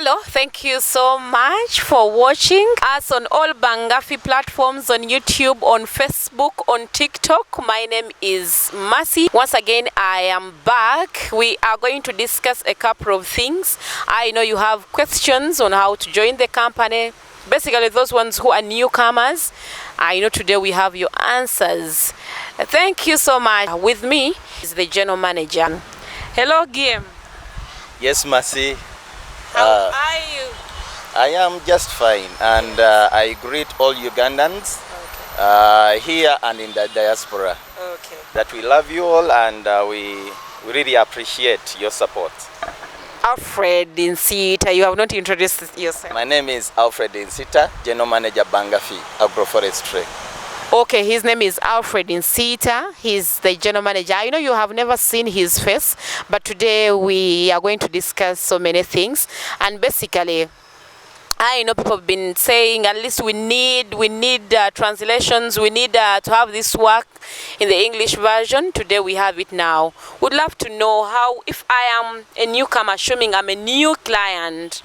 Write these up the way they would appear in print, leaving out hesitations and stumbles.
Hello, thank you so much for watching us on all Bangafi platforms, on YouTube, on Facebook, on TikTok. My name is Mercy. Once again, I am back. We are going to discuss a couple of things. I know you have questions on how to join the company. Basically, those ones who are newcomers. I know today we have your answers. Thank you so much. With me is the general manager. Hello, Guillaume. Yes, Mercy. How are you? I am just fine, and I greet all Ugandans here and in the diaspora that we love you all, and we really appreciate your support. Alfred Insita, you have not introduced yourself. My name is Alfred Insita, General Manager Bangafi, Agroforestry. Okay, his name is Alfred Insita. He's the general manager. I know you have never seen his face, but today we are going to discuss so many things. And basically, I know people have been saying at least we need translations. We need to have this work in the English version. Today we have it now. Would love to know how, if I am a newcomer, assuming I'm a new client,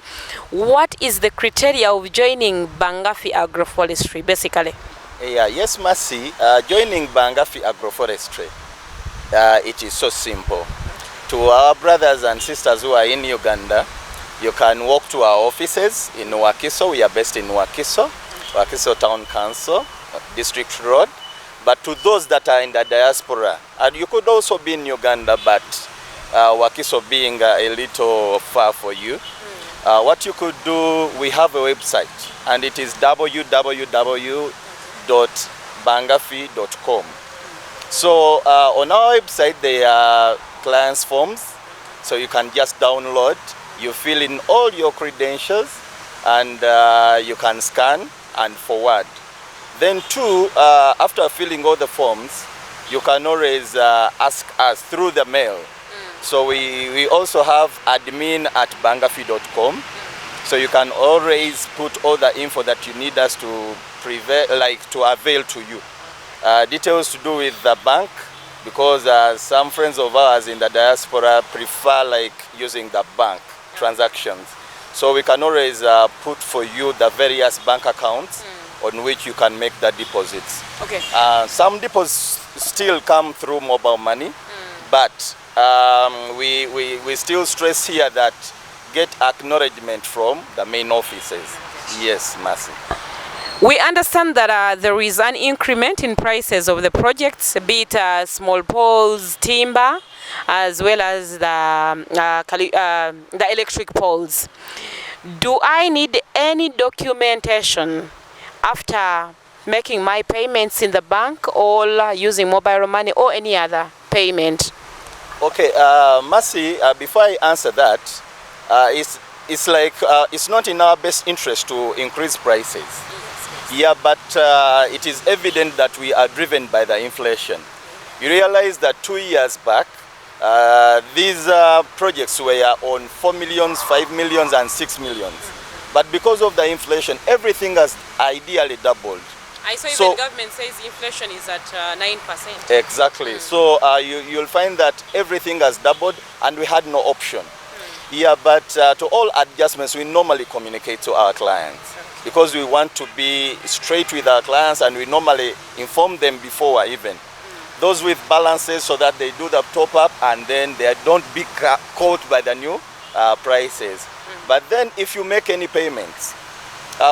what is the criteria of joining Bangafi Agroforestry, basically? Yes, Mercy. Joining Bangafi Agroforestry, it is so simple. To our brothers and sisters who are in Uganda, you can walk to our offices in Wakiso. We are based in Wakiso, Wakiso Town Council, District Road. But to those that are in the diaspora, and you could also be in Uganda, but Wakiso being a little far for you, what you could do, we have a website, and it is www.bangafi.com. So on our website there are clients forms, so you can just download, you fill in all your credentials, and you can scan and forward. Then too, after filling all the forms, you can always ask us through the mail. So we also have admin@bangafi.com, so you can always put all the info that you need us to avail to you. Details to do with the bank, because some friends of ours in the diaspora prefer using the bank transactions. So we can always put for you the various bank accounts on which you can make the deposits. Okay. Some deposits still come through mobile money, but we still stress here that get acknowledgement from the main offices. Yes, Mercy. We understand that there is an increment in prices of the projects, be it small poles, timber, as well as the electric poles. Do I need any documentation after making my payments in the bank, or using mobile money, or any other payment? Okay, Mercy, before I answer that, it's not in our best interest to increase prices. Yeah, but it is evident that we are driven by the inflation. You realize that 2 years back, these projects were on 4 million, 5 million, and 6 million. But because of the inflation, everything has ideally doubled. I saw even the government says inflation is at 9%. Exactly. So you'll find that everything has doubled, and we had no option. Yeah, but to all adjustments, we normally communicate to our clients, because we want to be straight with our clients, and we normally inform them before even. Those with balances, so that they do the top up and then they don't be caught by the new prices. But then if you make any payments,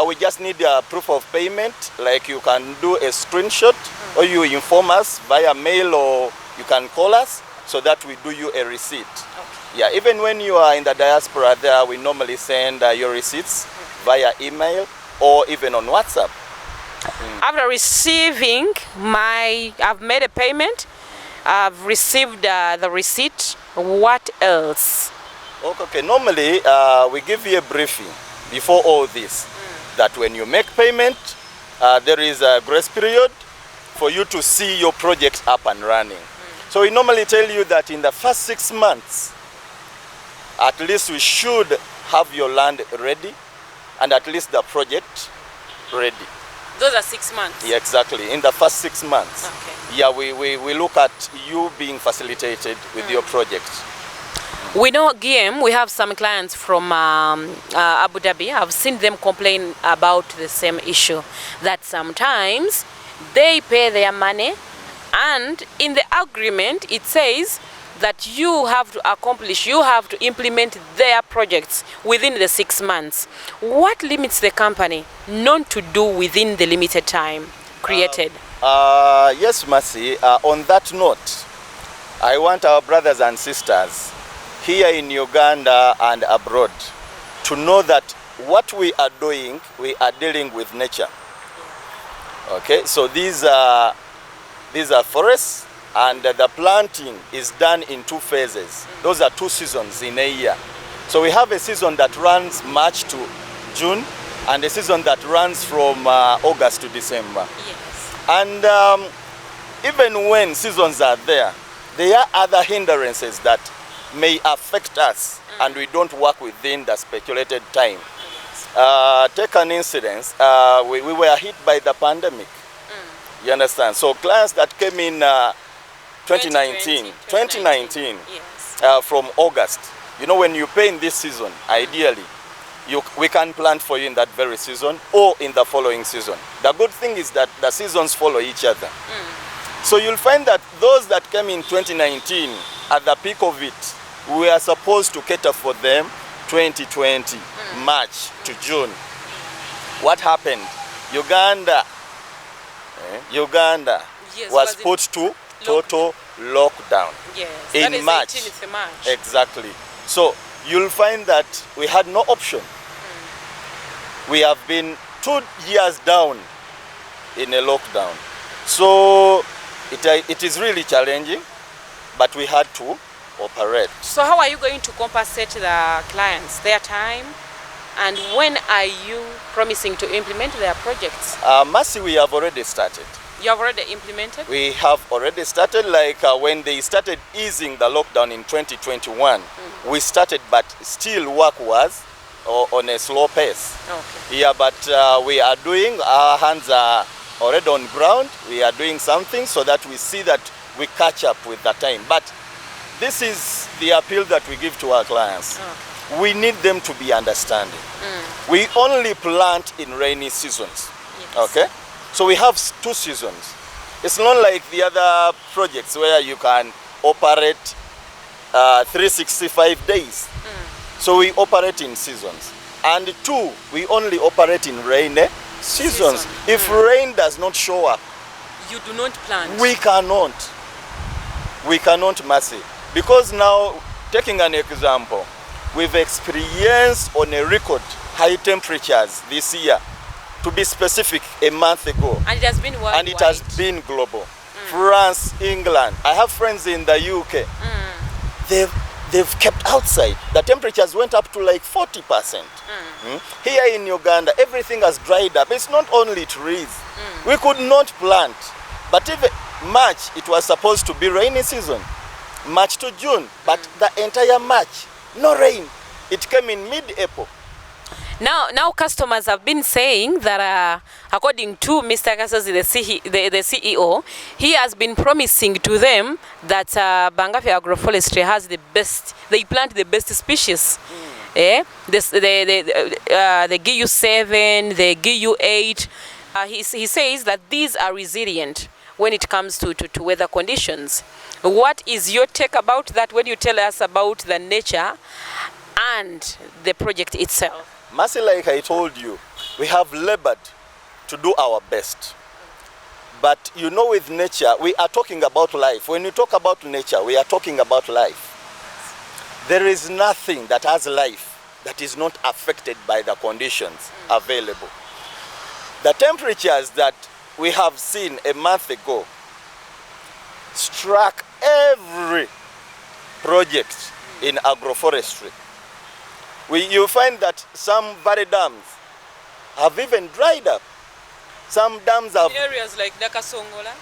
we just need a proof of payment, like you can do a screenshot, or you inform us via mail, or you can call us, so that we do you a receipt. Yeah, even when you are in the diaspora there, we normally send your receipts via email or even on WhatsApp. After receiving I've made a payment, I've received the receipt, what else? Okay, normally we give you a briefing before all this, that when you make payment, there is a grace period for you to see your project up and running. So we normally tell you that in the first 6 months, at least we should have your land ready, and at least the project ready. Those are 6 months? Yeah, exactly. In the first 6 months. Okay. Yeah, we look at you being facilitated with your project. We know, GM, we have some clients from Abu Dhabi. I've seen them complain about the same issue, that sometimes they pay their money, and in the agreement it says that you have to implement their projects within the 6 months. What limits the company not to do within the limited time created? Yes, Mercy. On that note, I want our brothers and sisters here in Uganda and abroad to know that what we are doing, we are dealing with nature. Okay, so these are forests, and the planting is done in 2 phases. Those are 2 seasons in a year. So we have a season that runs March to June, and a season that runs from August to December. Yes. And even when seasons are there are other hindrances that may affect us, and we don't work within the speculated time. Take an incidence, we were hit by the pandemic. You understand? So clients that came in 2019, yes. From August, you know, when you pay in this season, ideally, we can plant for you in that very season or in the following season. The good thing is that the seasons follow each other. So you'll find that those that came in 2019, at the peak of it, we are supposed to cater for them 2020, March to June. What happened? Uganda Yes, was put to total lockdown. Yes, in that is March. 18th March. Exactly. So you'll find that we had no option. We have been 2 years down in a lockdown. So it is really challenging, but we had to operate. So how are you going to compensate the clients, their time, and when are you promising to implement their projects? Mercy, we have already started. You have already implemented? We have already started, like when they started easing the lockdown in 2021, we started, but still work was on a slow pace. Okay. Yeah, but we are doing, our hands are already on ground. We are doing something so that we see that we catch up with the time. But this is the appeal that we give to our clients. Okay. We need them to be understanding. We only plant in rainy seasons. Yes. Okay? So we have 2 seasons. It's not like the other projects where you can operate 365 days. So we operate in seasons. And 2, we only operate in rainy seasons. If rain does not show up, you do not plant. We cannot, Mercy. Because now, taking an example, we've experienced on a record high temperatures this year. To be specific, a month ago. And it has been worldwide. And it has been global. France, England. I have friends in the UK. They've kept outside. The temperatures went up to like 40%. Here in Uganda, everything has dried up. It's not only trees. We could not plant. But even March, it was supposed to be rainy season. March to June. But the entire March, no rain. It came in mid-April. Now customers have been saying that according to Mr. Kasozi, the CEO, he has been promising to them that Bangafi agroforestry has the best, they plant the best species. The GU7, the GU8. He says that these are resilient when it comes to weather conditions. What is your take about that when you tell us about the nature and the project itself? Mercy, like I told you, we have labored to do our best. But you know, with nature, we are talking about life. When you talk about nature, we are talking about life. There is nothing that has life that is not affected by the conditions available. The temperatures that we have seen a month ago struck every project in agroforestry. You find that some valley dams have even dried up. Some dams have... In areas like Nakasongola,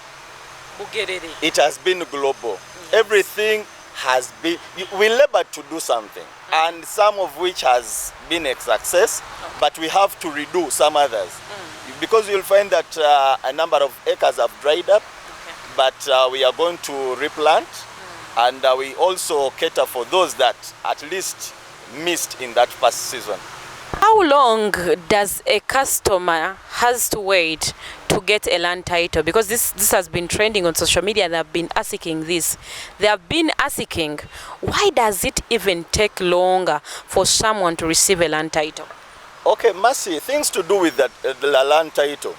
Bugerere. It has been global. Yes. Everything has been... We labored to do something, and some of which has been a success, but we have to redo some others. Because you'll find that a number of acres have dried up, but we are going to replant And we also cater for those that at least missed in that first season. How long does a customer has to wait to get a land title? Because this has been trending on social media. They have been asking this. They have been asking, why does it even take longer for someone to receive a land title? Okay, Mercy, things to do with the land title.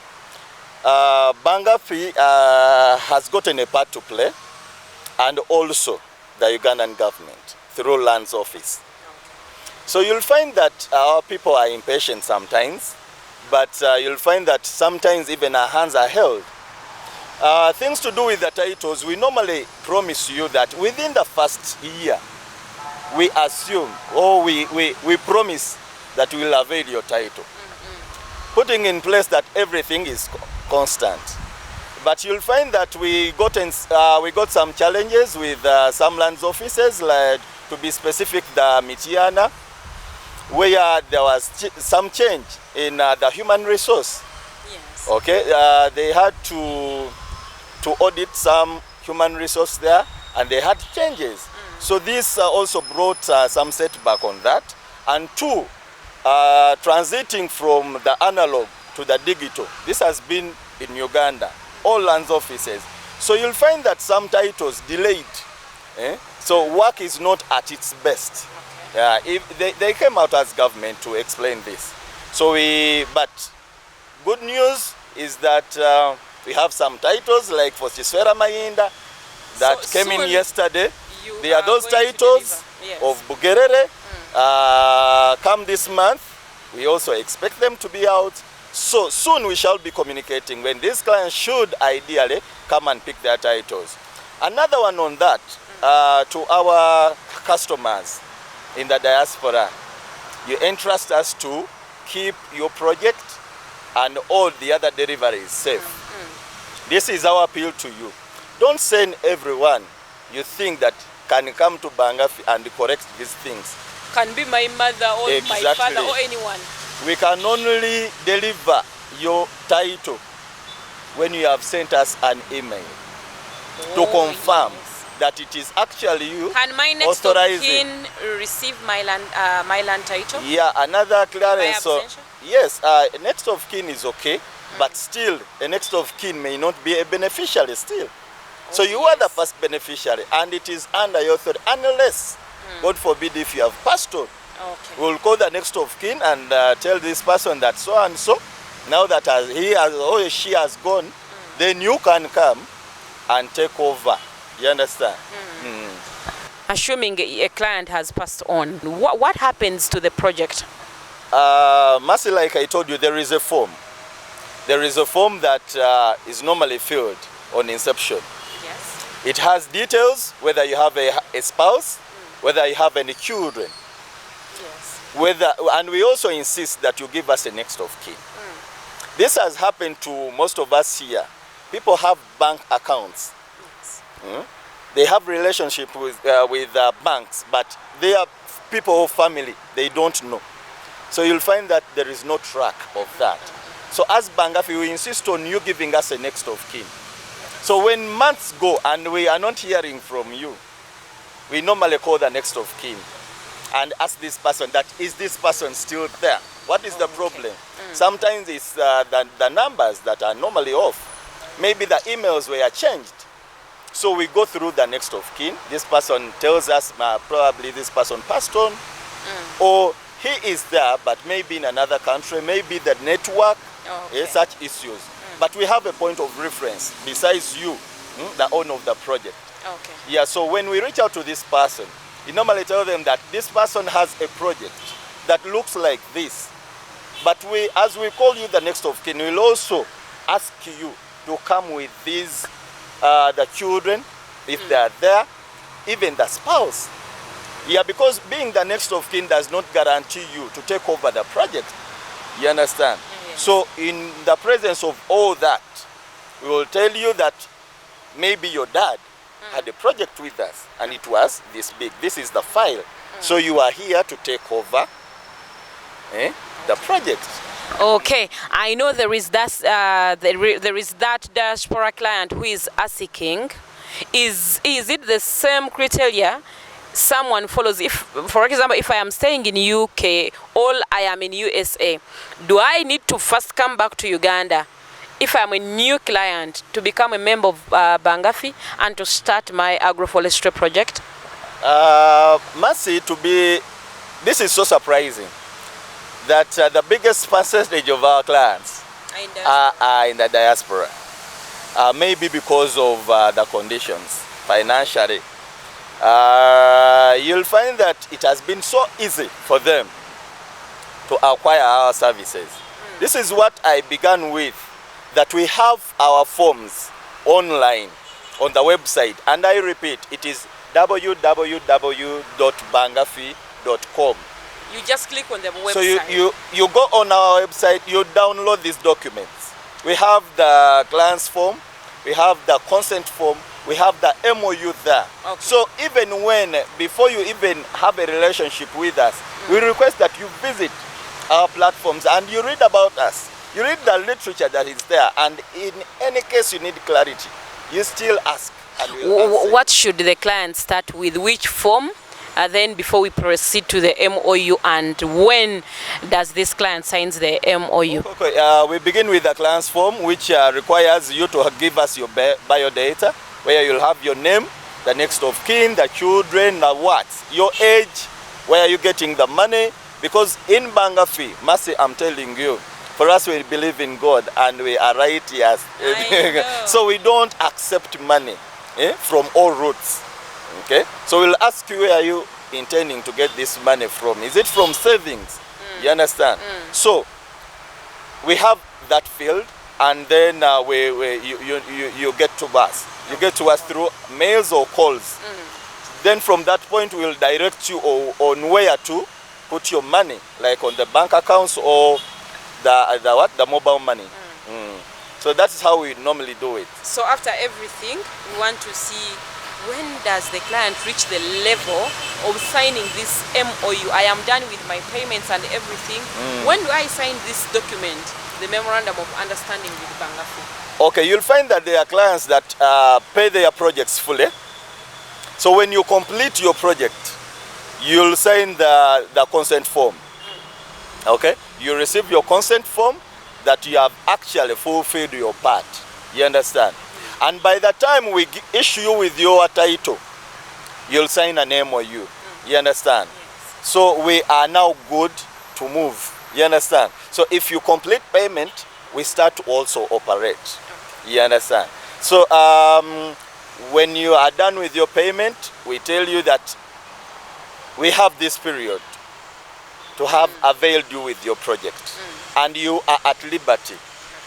Bangafi has gotten a part to play, and also the Ugandan government through Lands Office. So you'll find that our people are impatient sometimes, but you'll find that sometimes even our hands are held. Things to do with the titles, we normally promise you that within the first year, we assume or we promise that we will avail your title. Putting in place that everything is constant. But you'll find that we got some challenges with some lands offices, like, to be specific, the Mitiana, where there was some change in the human resource. Yes. Okay, they had to audit some human resource there, and they had changes. So this also brought some setback on that. And two, transiting from the analog to the digital. This has been in Uganda, all lands offices. So you'll find that some titles delayed. So work is not at its best. If they came out as government to explain this. So but good news is that we have some titles like for Chiswera Mayinda that came in yesterday. There are those titles of Bugerere. Come this month, we also expect them to be out. So soon we shall be communicating when these clients should ideally come and pick their titles. Another one on that, to our customers in the diaspora, you entrust us to keep your project and all the other deliveries safe. This is our appeal to you. Don't send everyone you think that can come to Bangafi and correct these things. Can be my mother or my father or anyone. We can only deliver your title when you have sent us an email to confirm that it is actually you. Can my next of kin receive my land title? Yeah, another clearance. So, yes, next of kin is okay, but still, a next of kin may not be a beneficiary still. So you are the first beneficiary, and it is under your authority, unless, God forbid, if you have passed on. Okay. We'll call the next of kin and tell this person that so and so, now that he has or she has gone, then you can come and take over. You understand? Assuming a client has passed on, what happens to the project? Mercy, like I told you, there is a form. There is a form that is normally filled on inception. Yes. It has details, whether you have a spouse, whether you have any children. Yes. And we also insist that you give us a next of kin. This has happened to most of us here. People have bank accounts. Yes. They have relationship with banks, but they are people or family, they don't know. So you'll find that there is no track of that. So as Bangafi, we insist on you giving us a next of kin. So when months go and we are not hearing from you, we normally call the next of kin and ask this person that, is this person still there? What is the problem? Sometimes it's the numbers that are normally off. Maybe the emails were changed. So we go through the next of kin. This person tells us probably this person passed on, or he is there but maybe in another country, maybe the network, such issues. But we have a point of reference besides you, the owner of the project. Okay. Yeah, so when we reach out to this person, we normally tell them that this person has a project that looks like this. But as we call you the next of kin, we'll also ask you to come with these, the children, if they are there, even the spouse. Yeah, because being the next of kin does not guarantee you to take over the project. You understand? Yes. So in the presence of all that, we will tell you that maybe your dad had a project with us and it was this big. This is the file. So you are here to take over the project. Okay, I know there is that diaspora client who is asking, is it the same criteria someone follows? If, for example, if I am staying in UK or I am in USA, do I need to first come back to Uganda if I'm a new client to become a member of Bangafi and to start my agroforestry project? Mercy, this is so surprising that the biggest percentage of our clients are in the diaspora. Maybe because of the conditions financially. You'll find that it has been so easy for them to acquire our services. This is what I began with, that we have our forms online on the website, and I repeat, it is www.bangafi.com. You just click on the website. So you go on our website, you download these documents. We have the client's form, we have the consent form, we have the MOU there. Okay. So even before you even have a relationship with us, we request that you visit our platforms and you read about us. You read the literature that is there, and in any case you need clarity, you still ask. And we'll what should the client start with? Which form? Then before we proceed to the MOU, and when does this client signs the MOU? Okay, we begin with the client's form, which requires you to give us your biodata, where you'll have your name, the next of kin, the children, your age, where are you getting the money. Because in Bangafi, Mercy, I'm telling you, for us, we believe in God and we are righteous. So we don't accept money from all routes. Okay, so we'll ask you, where are you intending to get this money from? Is it from savings? You understand? So we have that field, and then you get to us. You get to us through mails or calls. Then from that point, we'll direct you on where to put your money, like on the bank accounts or the mobile money. So that's how we normally do it. So after everything, we want to see, when does the client reach the level of signing this MOU? I am done with my payments and everything. When do I sign this document, the Memorandum of Understanding with Bangafi? Okay, you'll find that there are clients that pay their projects fully. So when you complete your project, you'll sign the consent form. Okay? You receive your consent form that you have actually fulfilled your part. You understand? And by the time we issue you with your title, you'll sign an MOU. You understand? Yes. So we are now good to move. You understand? So if you complete payment, we start to also operate. You understand? So when you are done with your payment, we tell you that we have this period to have availed you with your project. And you are at liberty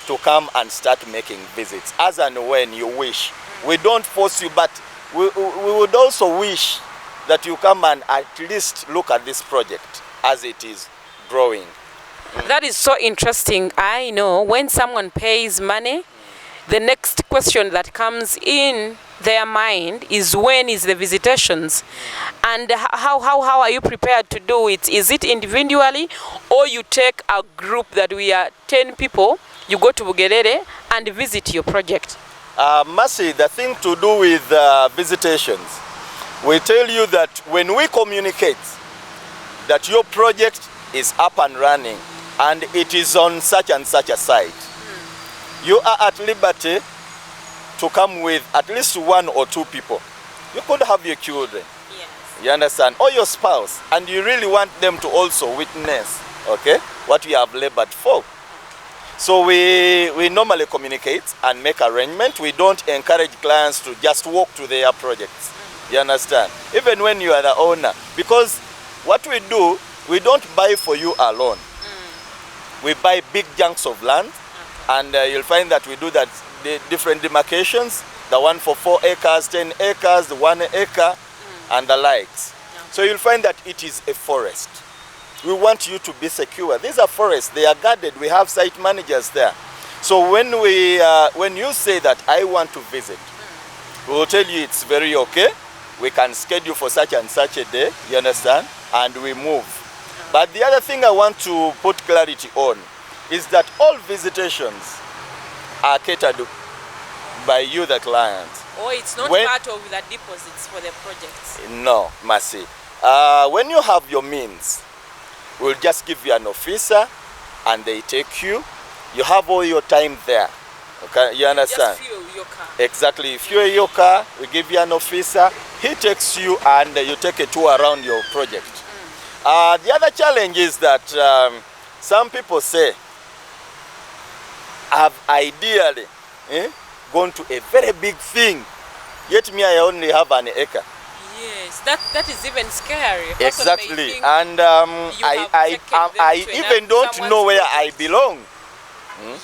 to come and start making visits as and when you wish. We don't force you, but we would also wish that you come and at least look at this project as it is growing. That is so interesting. I know when someone pays money, the next question that comes in their mind is, when is the visitations? And how are you prepared to do it? Is it individually, or you take a group that we are 10 people, you go to Bugerere and visit your project? Mercy, the thing to do with visitations, we tell you that when we communicate that your project is up and running and it is on such and such a site, you are at liberty to come with at least 1 or 2 people. You could have your children, yes. You understand, or your spouse, and you really want them to also witness, okay, what you have labored for. So we normally communicate and make arrangement. We don't encourage clients to just walk to their projects. You understand? Even when you are the owner. Because what we do, we don't buy for you alone. We buy big chunks of land, and you'll find that we do that, the different demarcations, the one for 4 acres, 10 acres, the 1 acre, and the likes. So you'll find that it is a forest. We want you to be secure. These are forests, they are guarded. We have site managers there. So when you say that I want to visit, we will tell you it's very okay. We can schedule for such and such a day, you understand? And we move. But the other thing I want to put clarity on is that all visitations are catered by you, the client. Or it's not part of the deposits for the projects? No, Mercy. When you have your means, we'll just give you an officer and they take you. You have all your time there. Okay, you understand? Just fuel your car. Exactly. If you're your car, we give you an officer. He takes you and you take a tour around your project. The other challenge is that some people say, I've ideally gone to a very big thing, yet me I only have an acre. Yes, that is even scary. Exactly, and I even don't know where I belong.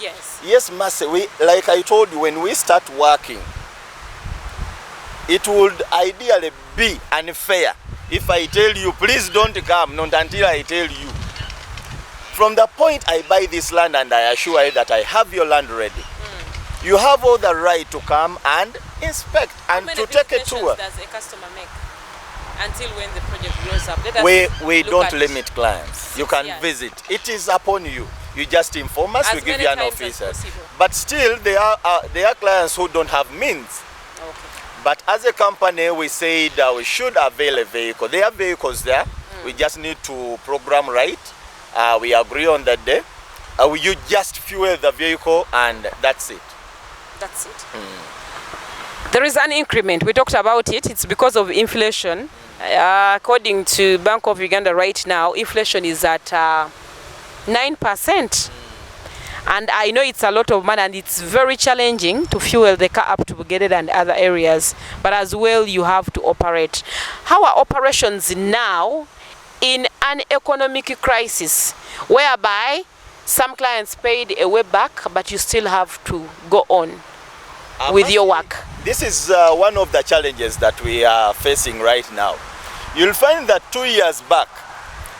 Yes. Yes, Mercy, like I told you, when we start working, it would ideally be unfair if I tell you, please don't come, not until I tell you. From the point I buy this land and I assure you that I have your land ready, you have all the right to come and inspect and to take a tour. How many visitations does a customer make until when the project grows up? We don't limit clients. You can visit. It is upon you. You just inform us, we give you an officer. But still, there are clients who don't have means. Okay. But as a company, we said we should avail a vehicle. There are vehicles there. We just need to program right. We agree on that day. You just fuel the vehicle and that's it. That's it. There is an increment. We talked about it. It's because of inflation. According to Bank of Uganda right now, inflation is at 9%. And I know it's a lot of money and it's very challenging to fuel the car up to Bugeded and other areas. But as well, you have to operate. How are operations now in an economic crisis, whereby some clients paid a way back, but you still have to go on with your work? This is one of the challenges that we are facing right now. You'll find that 2 years back,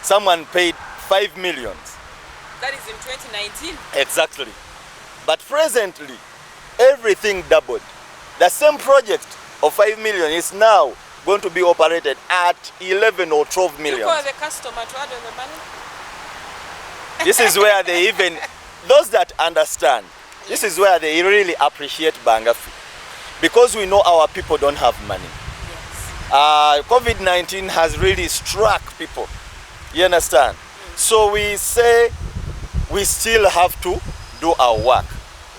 someone paid 5 million. That is in 2019? Exactly. But presently, everything doubled. The same project of 5 million is now going to be operated at 11 or 12 million. You call the customer to add on the money? This is where they even, those that understand, this is where they really appreciate Bangafi. Because we know our people don't have money. Yes. COVID-19 has really struck people. You understand? So we say we still have to do our work.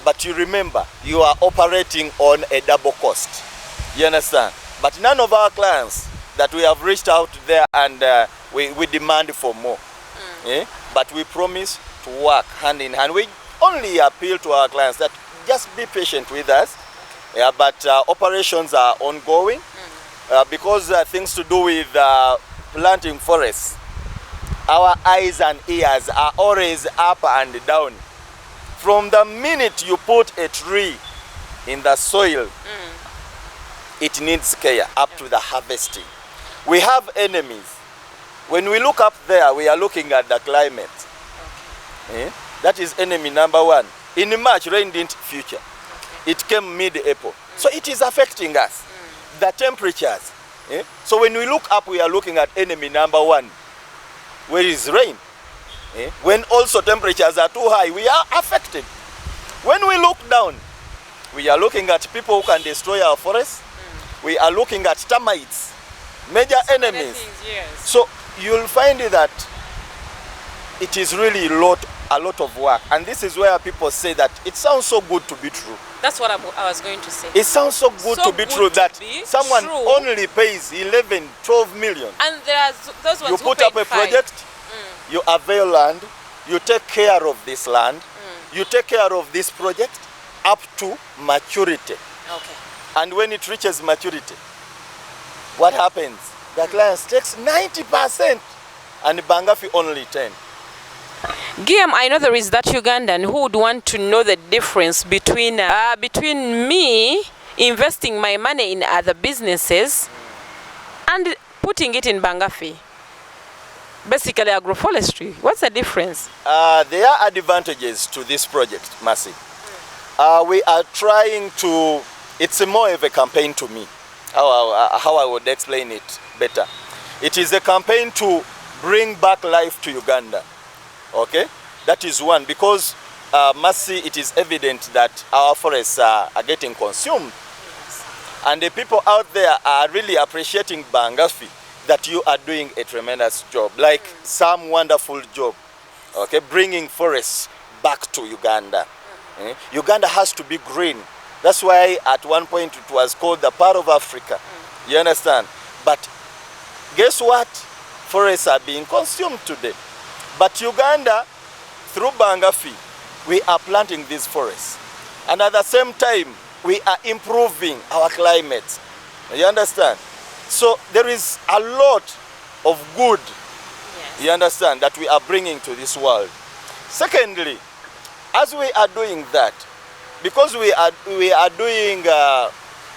But you remember, you are operating on a double cost. You understand? But none of our clients that we have reached out there and we demand for more. But we promise to work hand in hand. We only appeal to our clients that just be patient with us. But operations are ongoing because things to do with planting forests. Our eyes and ears are always up and down. From the minute you put a tree in the soil, it needs care up to the harvesting. We have enemies. When we look up there, we are looking at the climate. That is enemy number one. In March, rain didn't feature. It came mid-April. So it is affecting us. The temperatures. So when we look up, we are looking at enemy number one. Where is rain? When also temperatures are too high, we are affected. When we look down, we are looking at people who can destroy our forests. We are looking at termites, major enemies. So you'll find that it is really a lot of work. And this is where people say that it sounds so good to be true. That's what I was going to say. It sounds so good to be true that someone only pays 11, 12 million. And there are those ones you put up a project, you avail land, you take care of this land, you take care of this project up to maturity. Okay. And when it reaches maturity, what happens? The client takes 90% and Bangafi only 10%. Guillaume, I know there is that Ugandan who would want to know the difference between me investing my money in other businesses and putting it in Bangafi. Basically agroforestry. What's the difference? There are advantages to this project, Mercy. We are trying to, it's more of a campaign to me, how I would explain it better. It is a campaign to bring back life to Uganda. Okay, that is one, because Mercy, it is evident that our forests are getting consumed. And the people out there are really appreciating Bangafi, that you are doing a tremendous job, like some wonderful job, okay, bringing forests back to Uganda. Uganda has to be green. That's why at one point it was called the Pearl of Africa. You understand? But guess what? Forests are being consumed today. But Uganda, through Bangafi, we are planting these forests. And at the same time, we are improving our climate. You understand? So there is a lot of good, you understand, that we are bringing to this world. Secondly, as we are doing that, because we are doing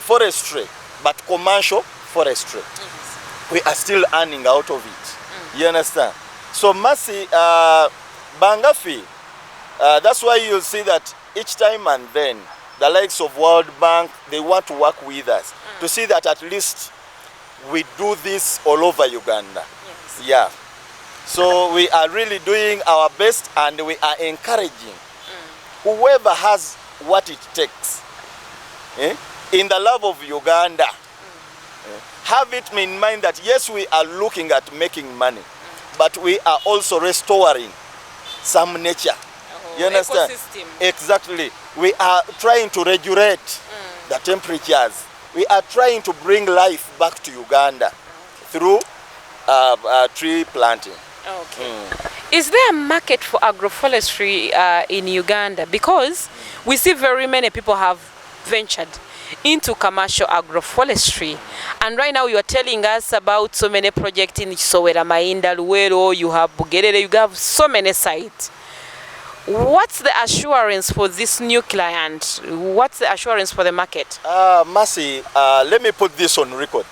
forestry, but commercial forestry, we are still earning out of it. You understand? So Mercy, Bangafi, that's why you'll see that each time and then, the likes of World Bank, they want to work with us to see that at least we do this all over Uganda. Yes. Yeah. So we are really doing our best, and we are encouraging whoever has what it takes in the love of Uganda. Have it in mind that yes, we are looking at making money, but we are also restoring some nature. You understand? Ecosystem. Exactly. We are trying to regulate the temperatures. We are trying to bring life back to Uganda through tree planting. Okay. Is there a market for agroforestry in Uganda? Because we see very many people have ventured into commercial agroforestry, and right now you are telling us about so many projects in Sowera, Mainda, Luwero, you have Bugerere, you have so many sites. What's the assurance for this new client? What's the assurance for the market? Mercy, let me put this on record,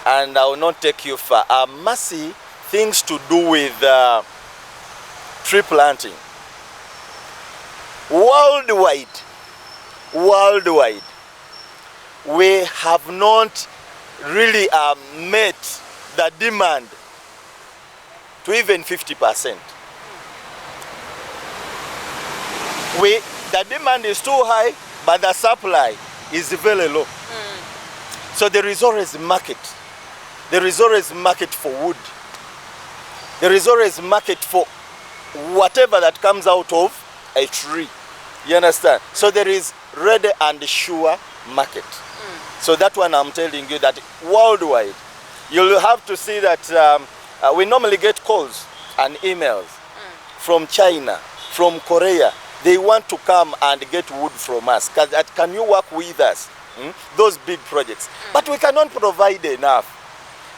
and I will not take you far. Mercy, things to do with tree planting. Worldwide, we have not really met the demand to even 50%. The demand is too high, but the supply is very low. So there is always a market. There is always a market for wood. There is always a market for whatever that comes out of a tree. You understand? So there is ready and sure market. So that one I'm telling you that worldwide, you'll have to see that we normally get calls and emails from China, from Korea. They want to come and get wood from us. Can you work with us? Those big projects. But we cannot provide enough.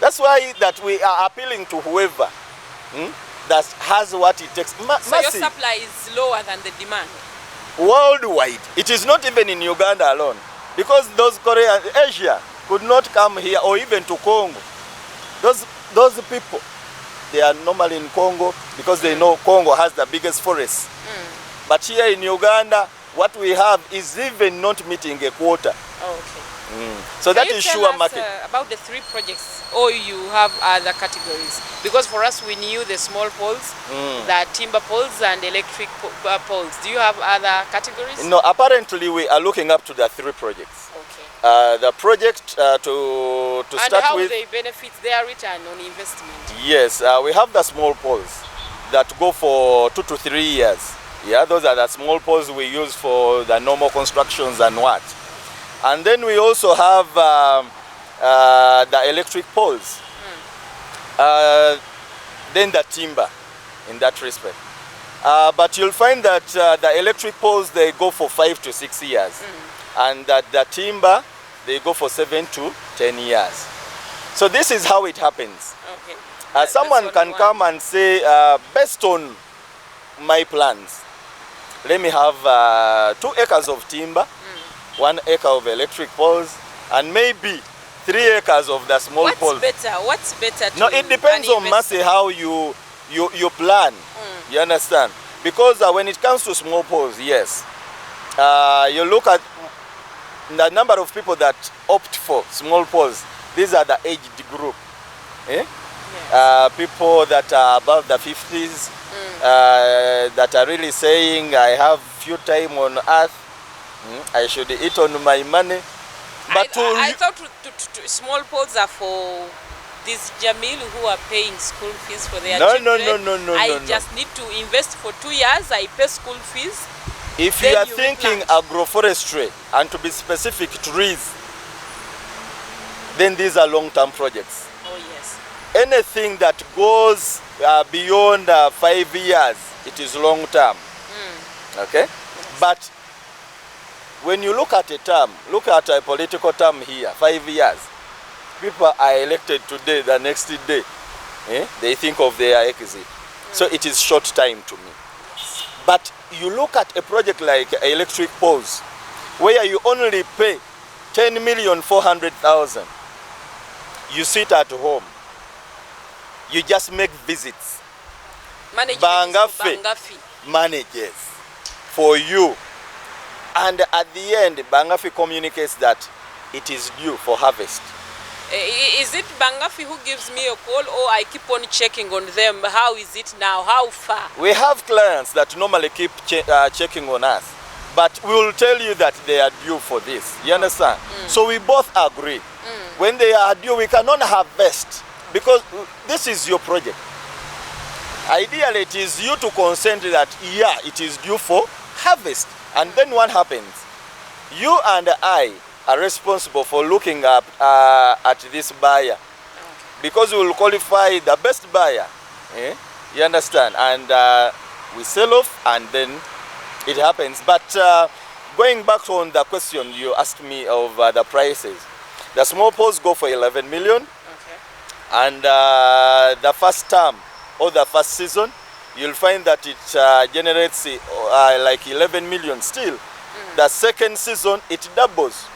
That's why that we are appealing to whoever that has what it takes. So your supply is lower than the demand? Worldwide. It is not even in Uganda alone. Because those Koreans, Asia, could not come here, or even to Congo. Those people, they are normally in Congo because they know Congo has the biggest forests. But here in Uganda, what we have is even not meeting a quota. Okay. So that is sure market. About the 3 projects, or you have other categories? Because for us, we knew the small poles, the timber poles, and electric poles. Do you have other categories? No, apparently we are looking up to the 3 projects. Okay. The project to and start how with. they benefit their return on investment? Yes, we have the small poles that go for 2 to 3 years. Yeah, those are the small poles we use for the normal constructions and what. And then we also have the electric poles. Then the timber in that respect. But you'll find that the electric poles, they go for 5 to 6 years. And that the timber, they go for 7 to 10 years. So this is how it happens. Okay. Someone can come and say, based on my plans, let me have 2 acres of timber, 1 acre of electric poles, and maybe 3 acres of the small poles. What's better? No, it depends on Mercy how you plan. You understand? Because when it comes to small poles, yes, you look at the number of people that opt for small poles. These are the aged group. Yes. People that are above the 50s, that are really saying, I have few time on earth, I should eat on my money. But I thought small poles are for these Jamil who are paying school fees for their children. No. I just need to invest for 2 years. I pay school fees. If you are thinking agroforestry, and to be specific, trees, then these are long-term projects. Oh yes. Anything that goes beyond 5 years, it is long-term. Okay? Yes. But when you look at a term, look at a political term here, 5 years. People are elected today, the next day, they think of their exit. So it is short time to me. But you look at a project like electric poles, where you only pay 10,400,000. You sit at home. You just make visits. Bangafi manages for you. And at the end, Bangafi communicates that it is due for harvest. Is it Bangafi who gives me a call, or I keep on checking on them? How is it now? How far? We have clients that normally keep checking on us, but we will tell you that they are due for this. You understand? So we both agree. When they are due, we cannot harvest because this is your project. Ideally, it is you to consent that, yeah, it is due for harvest. And then what happens? You and I are responsible for looking up at this buyer, because we will qualify the best buyer. You understand? And we sell off, and then it happens. But going back on the question you asked me of the prices, the small poles go for 11 million. And the first term or the first season, you'll find that it generates like 11 million still. The second season, it doubles.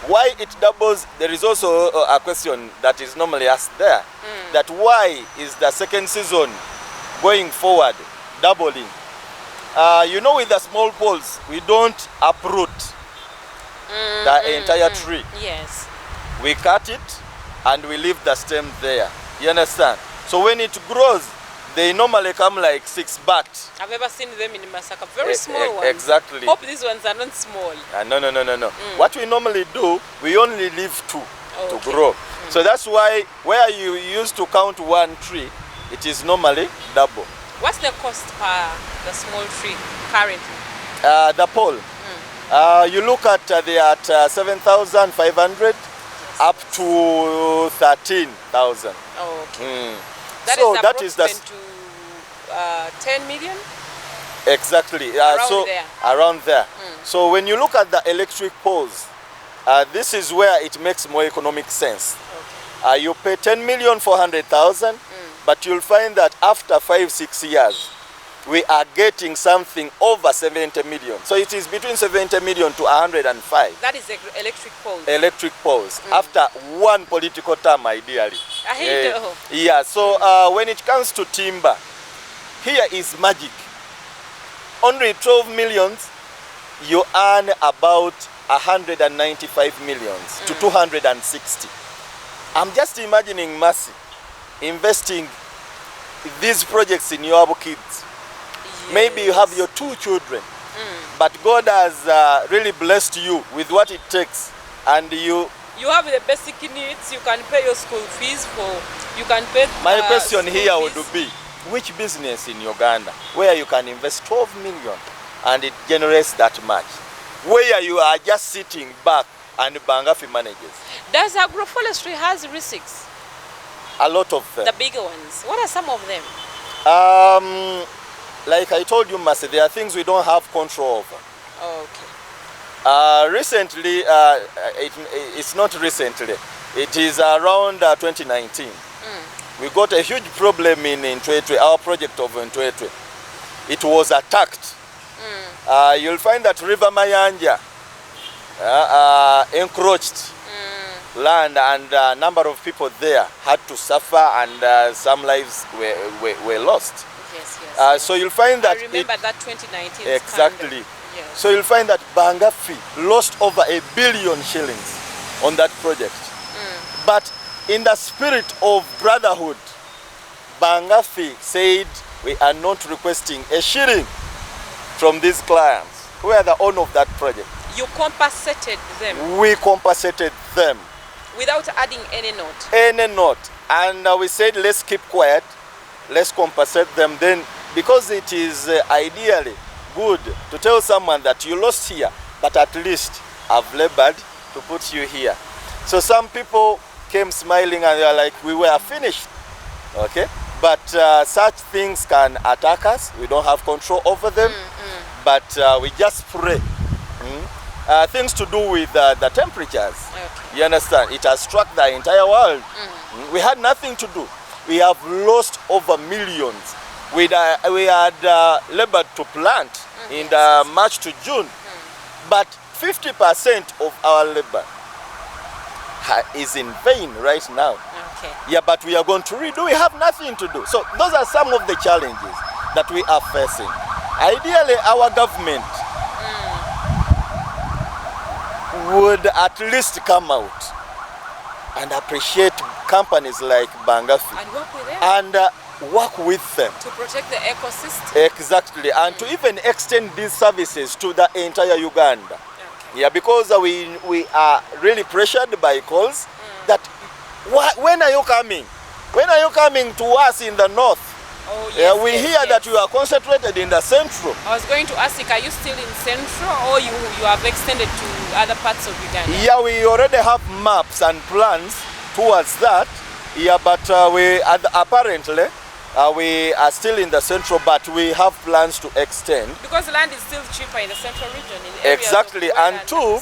Why it doubles? There is also a question that is normally asked there, that why is the second season going forward doubling? You know, with the small poles, we don't uproot the entire tree. Yes. We cut it and we leave the stem there. You understand? So when it grows, they normally come like 6 bats. I've ever seen them in Masaka, very small ones. Exactly. Hope these ones are not small. No. What we normally do, we only leave 2 to grow. So that's why where you used to count 1 tree, it is normally double. What's the cost per the small tree currently? The pole. You look at they are at 7,500 up to 13,000. Oh, okay. That is the to 10 million? Exactly. Around there. So when you look at the electric poles, this is where it makes more economic sense. Okay. You pay 10,400,000, but you'll find that after 5-6 years, we are getting something over 70 million. So it is between 70 million to 105. That is electric poles. Electric poles. After 1 political term, ideally. Yeah. So when it comes to timber, here is magic. Only 12 millions, you earn about 195 millions to 260. I'm just imagining Mercy investing these projects in your kids. Yes. Maybe you have your 2 children, but God has really blessed you with what it takes, and you have the basic needs. You can pay your school fees you can pay. My question here would be, which business in Uganda where you can invest 12 million and it generates that much, where you are just sitting back and Bangafi manages? Does agroforestry has risks? A lot of them. The bigger ones. What are some of them? Like I told you, Mercy, there are things we don't have control over. Okay. Recently, it's not recently, it is around 2019. We got a huge problem in Ntwetwe, our project of Ntwetwe. It was attacked. You'll find that River Mayanja encroached land, and a number of people there had to suffer, and some lives were lost. Yes. So you'll find that I remember that 2019 exactly. Yes. So you'll find that Bangafi lost over 1 billion shillings on that project. But in the spirit of brotherhood, Bangafi said, we are not requesting a shilling from these clients who are the owner of that project. You compensated them? We compensated them. Without adding any note? Any note. And we said, let's keep quiet, let's compensate them. Then, because it is ideally good to tell someone that you lost here, but at least I've labored to put you here. So some people came smiling and they are like, we were finished. Okay? But such things can attack us. We don't have control over them. But we just pray. Things to do with the temperatures. Okay. You understand? It has struck the entire world. We had nothing to do. We have lost over millions. We had labored to plant in the March to June. But 50% of our labor is in vain right now. Okay. Yeah, but we are going to redo. We have nothing to do. So those are some of the challenges that we are facing. Ideally, our government would at least come out and appreciate companies like Bangafi and work with them. And work with them to protect the ecosystem. Exactly, and to even extend these services to the entire Uganda. Okay. Yeah, because we are really pressured by calls that when are you coming? When are you coming to us in the north? Oh, yes, we hear that you are concentrated in the central. I was going to ask, are you still in central or you have extended to other parts of Uganda? Yeah, we already have maps and plans towards that. Yeah, but apparently we are still in the central, but we have plans to extend. Because land is still cheaper in the central region. In the exactly, and two,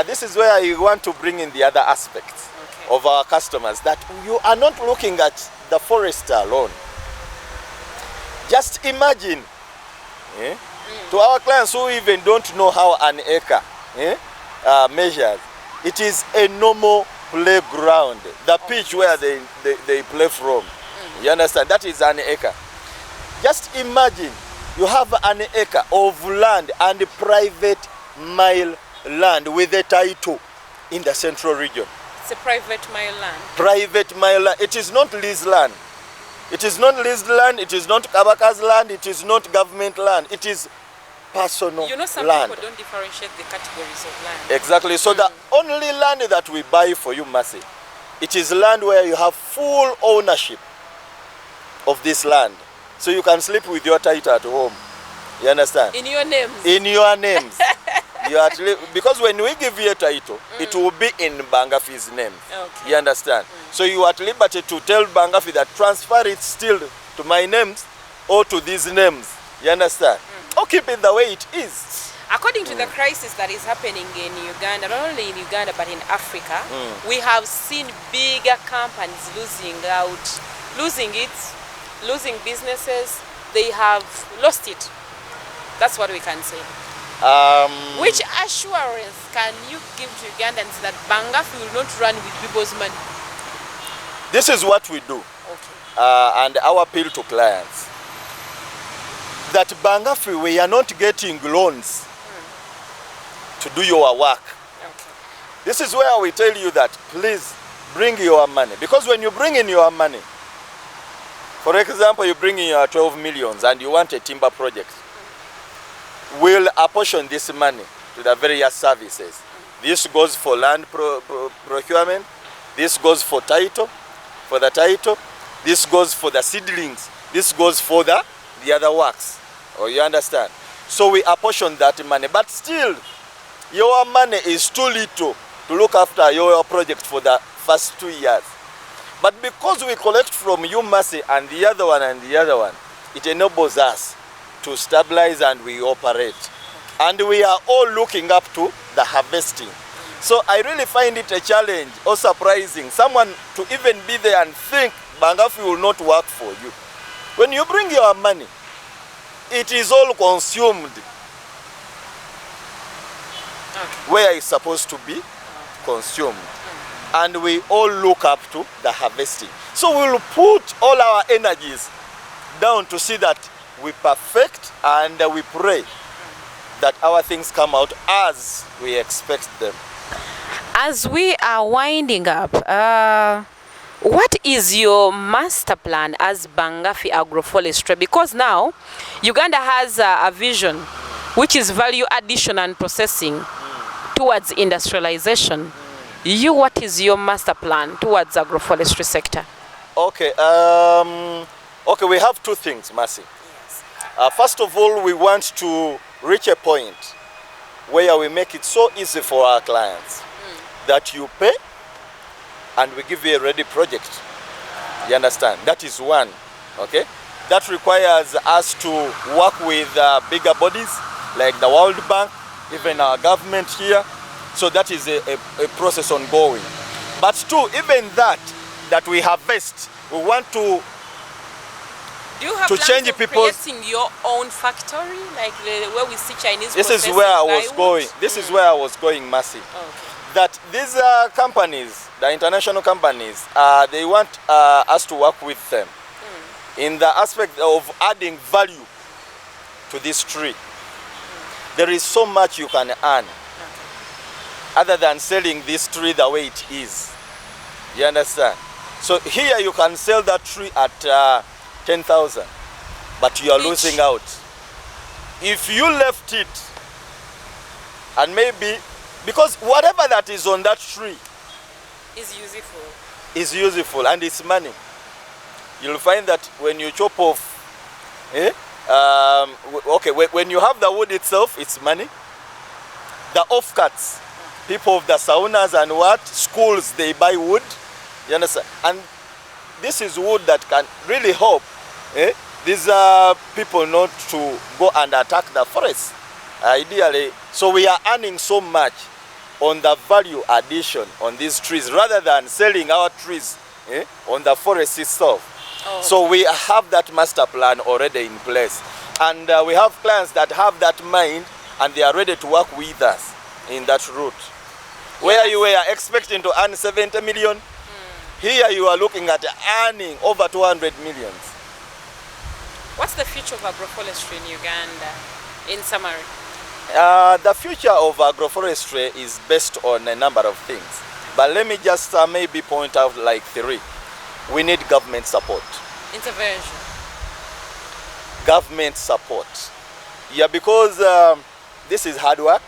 this is where you want to bring in the other aspects of our customers, that you are not looking at the forest alone. Just imagine, to our clients who even don't know how an acre measures, it is a normal playground, the pitch where they play from. You understand? That is an acre. Just imagine you have an acre of land and private mile land with a title in the central region. It's a private mile land. Private mile land. It is not leased land. It is not leased land, it is not Kabaka's land, it is not government land, it is personal land. You know, some people don't differentiate the categories of land. Exactly. So the only land that we buy for you, Mercy, it is land where you have full ownership of this land. So you can sleep with your title at home. You understand? In your names. In your names. You actually, because when we give you a title, it will be in Bangafi's name. Okay. You understand? So you are at liberty to tell Bangafi that transfer it still to my names or to these names. You understand? Or keep it the way it is. According to the crisis that is happening in Uganda, not only in Uganda but in Africa, we have seen bigger companies losing businesses. They have lost it. That's what we can say. Which assurance can you give to Ugandans that Bangafi will not run with people's money? This is what we do. Okay. And our appeal to clients. That Bangafi, we are not getting loans to do your work. Okay. This is where we tell you that please bring your money. Because when you bring in your money, for example, you bring in your 12 millions and you want a timber project, we'll apportion this money to the various services. This goes for land procurement, this goes for the title, this goes for the seedlings, this goes for the other works. Oh, you understand? So we apportion that money, but still, your money is too little to look after your project for the first 2 years. But because we collect from you, Mercy, and the other one, it enables us to stabilize and we operate. And we are all looking up to the harvesting. So I really find it a challenge or surprising, someone to even be there and think Bangafi will not work for you. When you bring your money, it is all consumed where it's supposed to be consumed. And we all look up to the harvesting. So we'll put all our energies down to see that we perfect and we pray that our things come out as we expect them. As we are winding up, what is your master plan as Bangafi Agroforestry? Because now Uganda has a vision which is value addition and processing. towards industrialization. You, what is your master plan towards agroforestry sector? Okay, okay, we have two things, Mercy. Yes. First of all, we want to reach a point where we make it so easy for our clients that you pay and we give you a ready project. You understand? That is one, okay? That requires us to work with bigger bodies like the World Bank, even our government here. So that is a process ongoing. But two, even that we harvest, we want to Do you have to plans change of people's... creating your own factory, like where we see Chinese This is processing where I was plywood? going. This is where I was going, Mercy. Okay. That these companies, the international companies, they want us to work with them in the aspect of adding value to this tree. There is so much you can earn other than selling this tree the way it is. You understand? So here you can sell that tree at 10,000, but you are losing out. If you left it, and maybe, because whatever that is on that tree is useful and it's money. You'll find that when you chop off, okay, when you have the wood itself, it's money. The offcuts, people of the saunas and what, schools, they buy wood. You understand? And this is wood that can really help these people not to go and attack the forest, ideally. So we are earning so much on the value addition on these trees rather than selling our trees on the forest itself. Oh. So we have that master plan already in place. And we have clients that have that mind and they are ready to work with us in that route. Yes. Where you were expecting to earn 70 million, here you are looking at earning over 200 million. What's the future of agroforestry in Uganda, in summary? The future of agroforestry is based on a number of things. But let me just maybe point out like three. We need government support. Intervention. Government support. Yeah, because this is hard work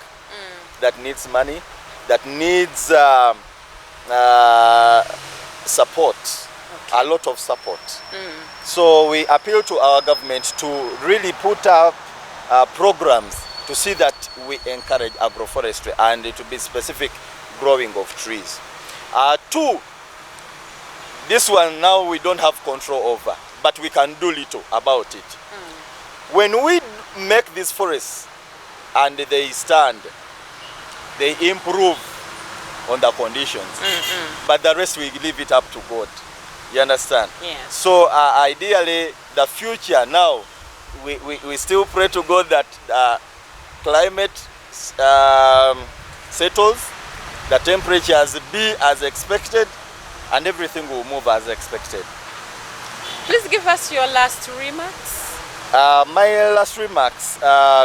that needs money, that needs support, a lot of support. So we appeal to our government to really put up programs to see that we encourage agroforestry and to be specific growing of trees. Two, this one now we don't have control over, but we can do little about it. When we make these forests and they stand, they improve on the conditions, but the rest we leave it up to God. You understand? Yes. So ideally, the future now, we still pray to God that climate settles, the temperatures be as expected, and everything will move as expected. Please give us your last remarks. My last remarks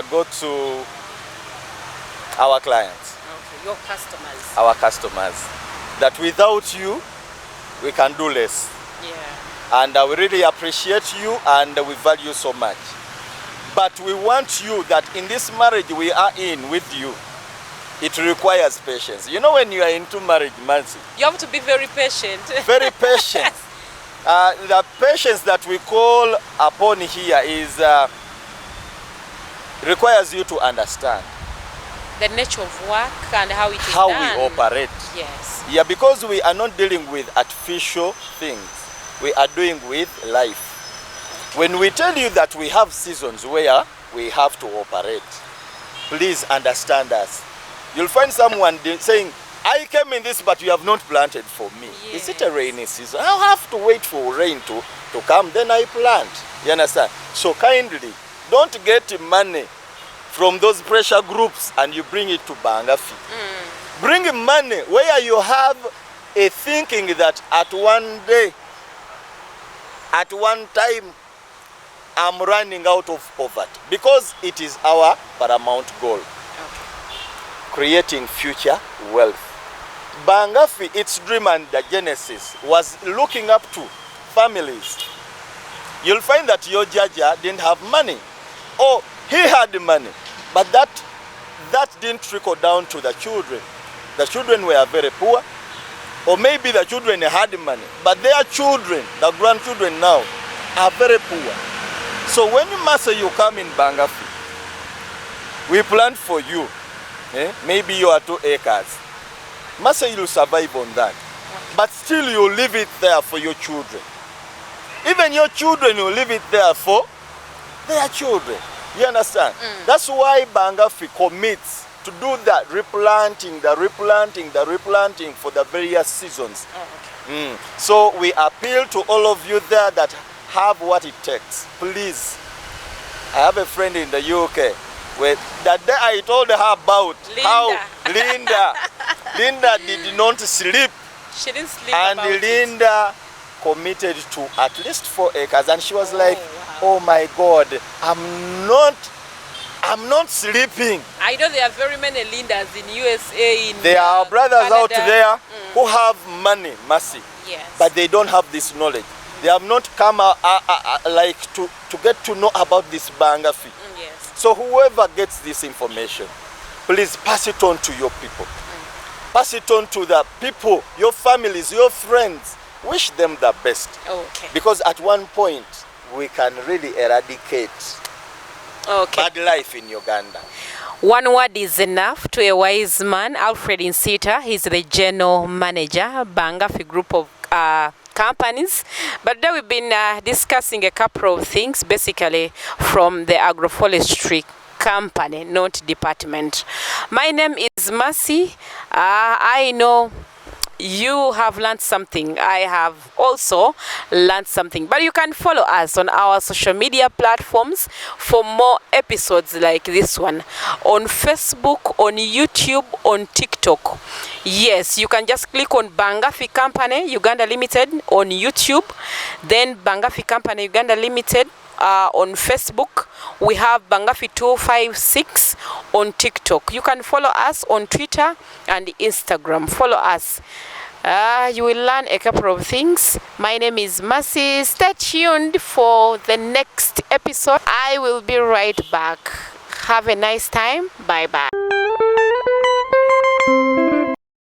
go to our clients. Okay, your customers. Our customers. That without you, we can do less. Yeah. And we really appreciate you and we value so much. But we want you that in this marriage we are in with you, it requires patience. You know, when you are into marriage, Nancy, you have to be very patient. Very patient. The patience that we call upon here is requires you to understand the nature of work and how it is how done. we operate. Yes. Yeah, because we are not dealing with artificial things. We are doing with life. When we tell you that we have seasons where we have to operate, please understand us. You'll find someone saying, I came in this, but you have not planted for me. Yes. Is it a rainy season? I'll have to wait for rain to come, then I plant. You understand? So kindly, don't get money from those pressure groups and you bring it to Bangafi. Bring money where you have a thinking that at one day, at one time, I'm running out of poverty. Because it is our paramount goal. Creating future wealth. Bangafi, its dream and the genesis was looking up to families. You'll find that your Jaja didn't have money. Or he had money. But that that didn't trickle down to the children. The children were very poor, or maybe the children had money, but their children, the grandchildren now, are very poor. So when you come in Bangafi, we plant for you, maybe you are 2 acres. Masa, you'll survive on that. But still you leave it there for your children. Even your children will leave it there for their children. You understand? That's why Bangafi commits to do that replanting for the various seasons. So we appeal to all of you there that have what it takes. Please. I have a friend in the UK. That day I told her about how Linda did not sleep. She didn't sleep. And Linda committed to at least 4 acres, and she was like, wow. "Oh my God, I'm not sleeping." I know there are very many Lindas in USA. There are brothers Canada. out there who have money, Mercy, yes, but they don't have this knowledge. They have not come like to get to know about this Bangafi. Yes. So whoever gets this information, please pass it on to your people. Pass it on to the people, your families, your friends. Wish them the best. Okay. Because at one point, we can really eradicate bad life in Uganda. One word is enough to a wise man. Alfred Insita, he's the general manager, Bangafi group of companies. But today we've been discussing a couple of things, basically from the agroforestry company, not department. My name is Mercy. I know you have learned something. I have also learned something. But you can follow us on our social media platforms for more episodes like this one. On Facebook, on YouTube, on TikTok. Yes, you can just click on Bangafi Company Uganda Limited on YouTube. Then Bangafi Company Uganda Limited on Facebook. We have Bangafi 256 on TikTok. You can follow us on Twitter and Instagram. Follow us. You will learn a couple of things. My name is Mercy. Stay tuned for the next episode. I will be right back. Have a nice time. Bye-bye.